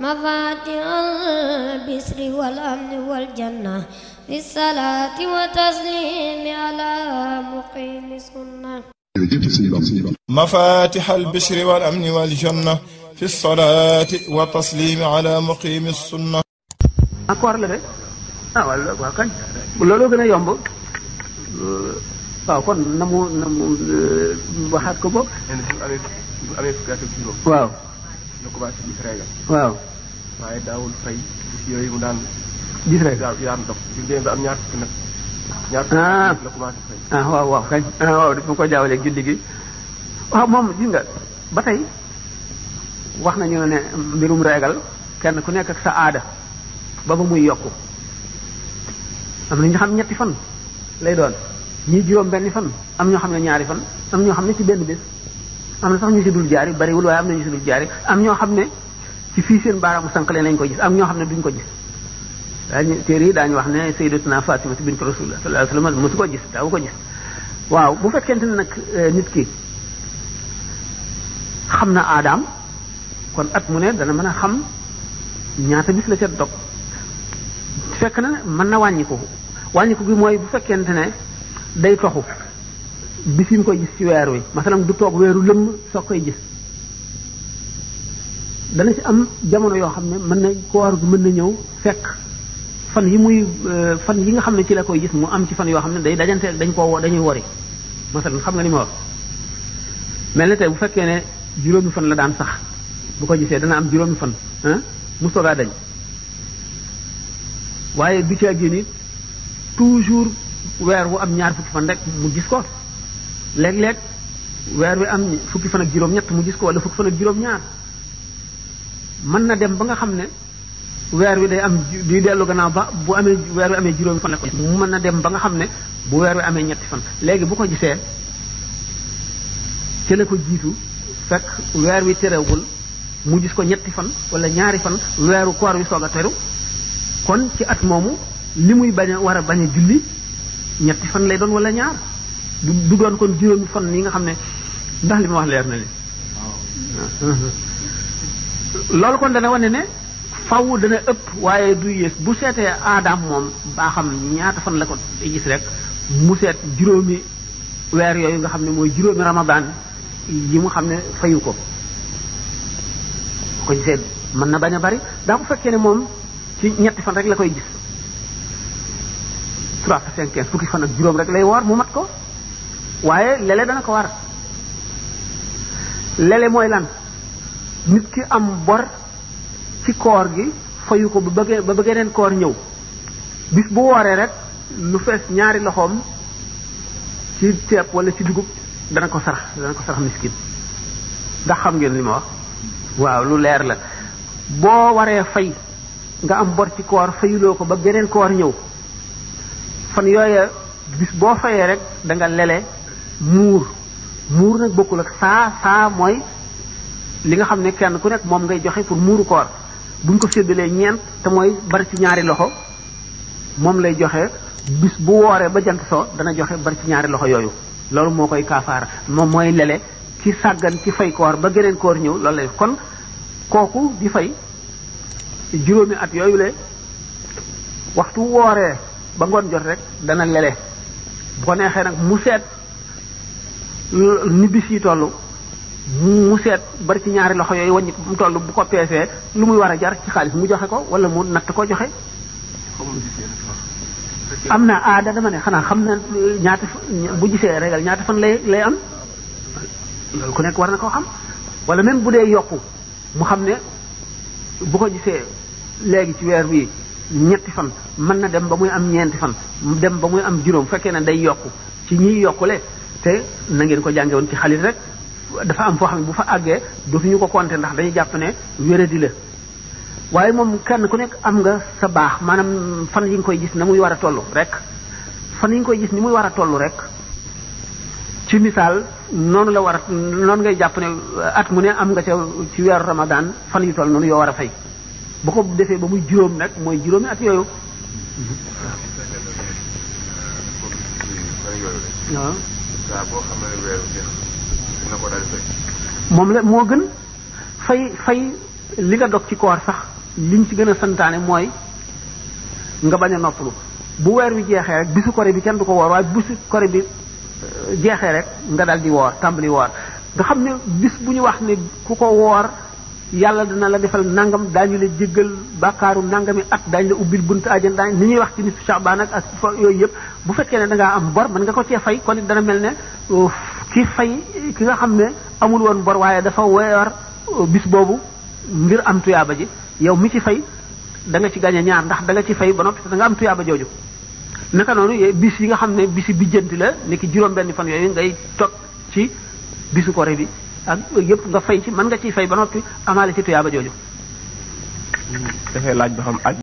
مفاتيح البشر والأمن والجنة في الصلاة وتسليم على مقيم السنة مفاتيح البشر والأمن والجنة في الصلاة والتسليم على مقيم السنة. accord la de waaw kañ loolu gën a yomb waaw kon na mu waxaat ko boog. bu amee fukki at ak juróom. waaw. la commencé gis régal. waaw. waaye daawul fay yooyu mu daan. gis régal daan dox bi mu demee ba am ñaar fukki nag. ñaar fukki la commencé fay. waaw waaw kañ waaw dafa ko jaawaleeg julli gi waaw moom gis nga ba tey wax nañu ne mbirum régal kenn ku nekk ak sa aada ba muy yokku am na ñu xam ñetti fan lay doon ñii juróom benni fan am ñoo xam ne ñaari fan am ñoo xam ne ci benn bés am na sax ñu si dul jaari bariwul waaye am na ñu si dul jaari am ñoo xam ne ci fii seen baaraamu sànq leen lañ ko gis am ñoo xam ne duñ ko gis daañu téere yi daañu wax ne sayyidatuna Fatima bint Rasulullah sallallahu alayhi wasallam mosu ko gis daawu ko gis waaw bu fekkente ne nag nit ki xam na aadaam kon at mu ne dana mën a xam ñaata bis la ca dog fekk na mën na wàññiku gi mooy bu fekkente ne day toxu bis yi mu koy gis ci weer wi masalan du toog weeru lëmm soo koy gis dana ci am jamono yoo xam ne mën na koor gi mën na ñëw fekk fan yi nga xam ne ci la koy gis mu am ci fan yoo xam ne day dajante dañuy wori masalan xam nga ni ma wax mel na tey bu fekkee ne juróomi fan la daan sax bu ko gisee dana am juróomi fan mu soogaa dañ waaye du ci génn it toujours weer wu am ñaar fukki fan rek mu gis ko léeg-léeg weer wi am fukki fan ak juróom-ñett mu gis ko wala fukki fan ak juróom-ñaar mën na dem ba nga xam ne weer wi di dellu gannaaw ba bu amee weer wi amee juróomi fan la ko mu mën na dem ba nga xam ne bu weer wi amee ñetti fan léegi bu ko gisee ci la ko jiitu fekk weer wi terewul mu gis ko ñetti fan wala ñaari fan weeru koor wi soog a teru kon ci at moomu li muy war a bañ a julli ñetti fan lay doon wala ñaar du doon kon juróomi fan yi nga xam ne ndax li ma wax leer na li loolu kon dana wane ne faw dana ëpp waaye du yées bu seetee aadaam moom baa xam ñaata fan la ko gis rek mu seet juróomi weer yooyu nga xam ne mooy juróomi ramadan yi mu xam ne fayu ko ko gisee mën na bañ a bari daa bu fekkee ne moom ci ñetti fan rek la koy gis 3 5 15 fukki fan ak juróom rek lay woor mu mat ko waaye lele dana ko war lele mooy lan nit ki am bor ci koor gi fayu ko ba bëggee koor ñëw bis bu wooree rek lu fees ñaari loxoom ci ceeb wala ci dugub dana ko sarax miskin ndax xam ngeen li ma wax waaw lu leer la boo waree fay nga am bor ci koor fayuloo ko ba beneen koor ñëw fan yooya bis boo fayee rek da nga lele muur nag bokkul ak saa mooy li nga xam ne kenn ku nekk moom ngay joxe pour muuru koor buñ ko séddalee ñeent te mooy bari ci ñaari loxo moom lay joxe bis bu wooree ba jant soo dana joxe bari ci ñaari loxo yooyu loolu moo koy kaafaara moom mooy lele ci sàggan ci fay koor ba geneen koor ñëw loolu lay kon kooku di fay juróomi at yooyu le waxtu wooree ba ngoon jot rek dana lele bu ko neexee nag mu seet ni bis yi toll mu seet bari ci ñaari loxo yooyu wàññi mu toll bu ko peesee lu muy war a jar ci xaalis mu joxe ko wala mu natt ko joxe am na aada dama ne xanaa xam na ñaata bu gisee régal ñaata fan lay am loolu ku nekk war na koo xam wala même bu dee yokku mu xam ne bu ko gisee léegi ci weer bi ñetti fan mën na dem ba muy am ñeenti fan dem ba muy am juróom fekkee ne day yokku ci ñiy yokkule te na ngeen ko jànge woon ci xaalis rek dafa am foo xam ne bu fa àggee dootuñu ko compter ndax dañuy jàpp ne wéradi la waaye moom kenn ku nekk am nga sa baax maanaam fan yi nga koy gis na muy war a toll rek fan yi nga koy gis ni muy war a toll rek ci misaal noonu ngay jàpp ne at mu ne am nga ca ci weeru Ramadan fan yu toll noonu yoo war a fay bu ko defee ba muy juróom nag mooy juróomi at yooyu waaw moom la moo gën fay li nga dog ci koor sax liñ ci gën a santaane mooy nga bañ a noppalu bu weer wi jeexee rek bisu kore bi kenn du ko woor waaye bisu kore bi jeexee rek nga dal di woor tàmbali woor nga xam ne bis bu ñu wax ne ku ko woor yàlla dina la defal nangam daañu la jéggal bàkkaaru nangami at daañu la ubbil buntu àjjana daañu ni ñuy wax ci nisfu Sha'ban ak yooyu yëpp bu fekkee ne da ngaa am bor mën nga ko cee fay kon it dana mel ne ki nga xam ne amul woon bor waaye dafa woor bis boobu ngir am tuyaaba ji yow mi ci fay da nga ci gañe ñaar ndax da nga ci fay ba noppi da nga am tuyaaba jooju naka noonu bis yi nga xam ne bisi bijjanti la ni ki juróom-benn fan yooyu ngay toog ci bisu kore bi ak yëpp nga fay ci mën nga ciy fay ba noppi amaale ci tuyaaba jooju dafay laaj ba xam aj